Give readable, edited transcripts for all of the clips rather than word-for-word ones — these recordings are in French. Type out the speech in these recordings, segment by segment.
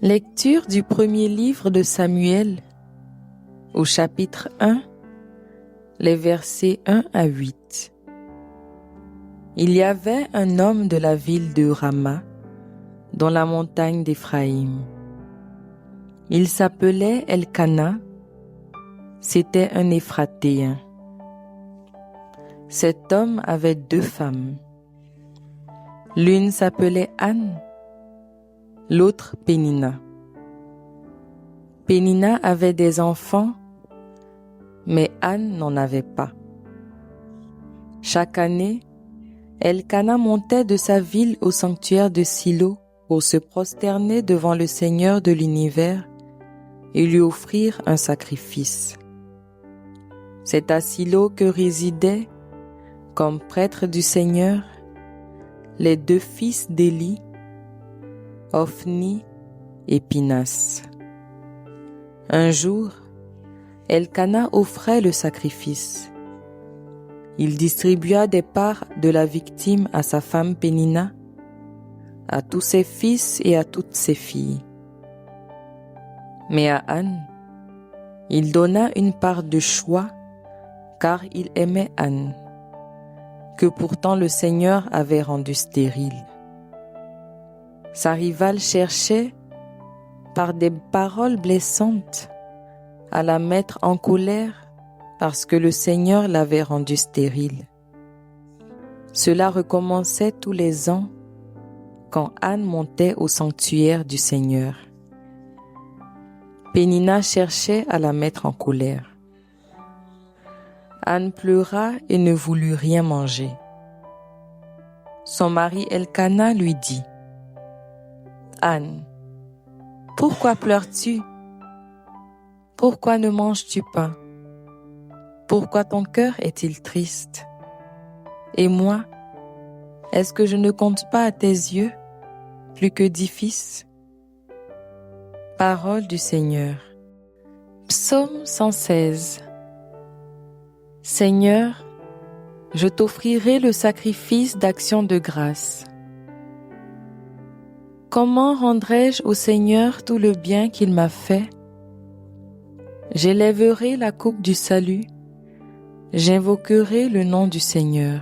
Lecture du premier livre de Samuel, au chapitre 1, les versets 1 à 8. Il y avait un homme de la ville de Rama, dans la montagne d'Éphraïm. Il s'appelait Elkana, c'était un Éphratéen. Cet homme avait 2 femmes. L'une s'appelait Anne, l'autre Pénina. Pénina avait des enfants, mais Anne n'en avait pas. Chaque année, Elkana montait de sa ville au sanctuaire de Silo pour se prosterner devant le Seigneur de l'univers et lui offrir un sacrifice. C'est à Silo que résidaient, comme prêtres du Seigneur, les 2 fils d'Élie, Ophni et Pinas. Un jour, Elkana offrait le sacrifice. Il distribua des parts de la victime à sa femme Pénina, à tous ses fils et à toutes ses filles. Mais à Anne, il donna une part de choix, car il aimait Anne, que pourtant le Seigneur avait rendue stérile. Sa rivale cherchait, par des paroles blessantes, à la mettre en colère parce que le Seigneur l'avait rendue stérile. Cela recommençait tous les ans quand Anne montait au sanctuaire du Seigneur. Pénina cherchait à la mettre en colère. Anne pleura et ne voulut rien manger. Son mari Elkana lui dit: « Anne, pourquoi pleures-tu? Pourquoi ne manges-tu pas? Pourquoi ton cœur est-il triste? Et moi, est-ce que je ne compte pas à tes yeux plus que 10 fils? » Parole du Seigneur. Psaume 116. Seigneur, je t'offrirai le sacrifice d'action de grâce. Comment rendrai-je au Seigneur tout le bien qu'il m'a fait? J'élèverai la coupe du salut, j'invoquerai le nom du Seigneur.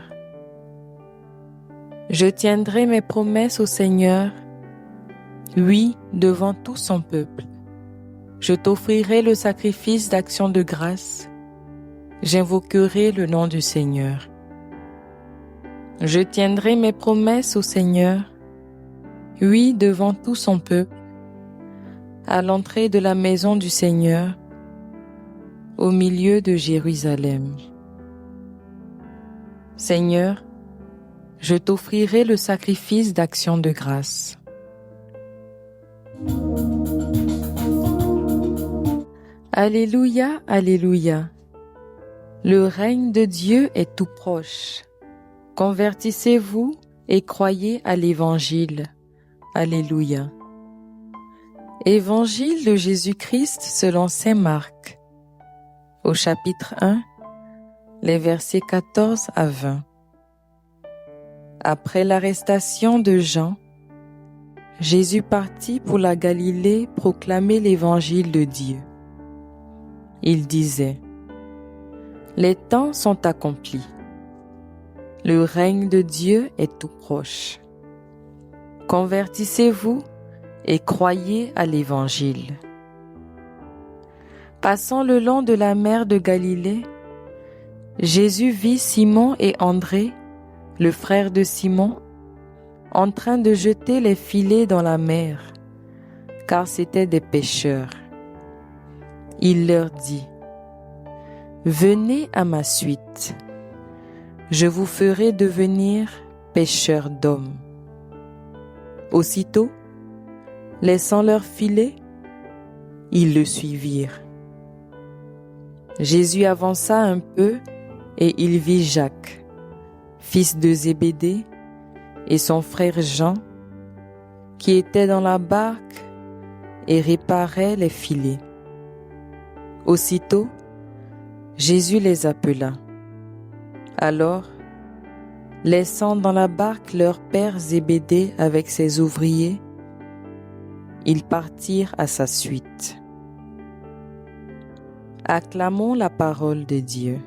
Je tiendrai mes promesses au Seigneur, oui, devant tout son peuple. Je t'offrirai le sacrifice d'action de grâce, j'invoquerai le nom du Seigneur. Je tiendrai mes promesses au Seigneur, oui, devant tout son peuple, à l'entrée de la maison du Seigneur, au milieu de Jérusalem. Seigneur, je t'offrirai le sacrifice d'action de grâce. Alléluia, Alléluia. Le règne de Dieu est tout proche. Convertissez-vous et croyez à l'Évangile. Alléluia. Évangile de Jésus-Christ selon saint Marc, au chapitre 1, les versets 14 à 20. Après l'arrestation de Jean, Jésus partit pour la Galilée proclamer l'Évangile de Dieu. Il disait: « Les temps sont accomplis. Le règne de Dieu est tout proche. Convertissez-vous et croyez à l'Évangile. » Passant le long de la mer de Galilée, Jésus vit Simon et André, le frère de Simon, en train de jeter les filets dans la mer, car c'étaient des pêcheurs. Il leur dit: « Venez à ma suite, je vous ferai devenir pêcheurs d'hommes. » Aussitôt, laissant leurs filets, ils le suivirent. Jésus avança un peu et il vit Jacques, fils de Zébédée, et son frère Jean, qui étaient dans la barque et réparaient les filets. Aussitôt, Jésus les appela. Alors, laissant dans la barque leur père Zébédée avec ses ouvriers, ils partirent à sa suite. Acclamons la parole de Dieu.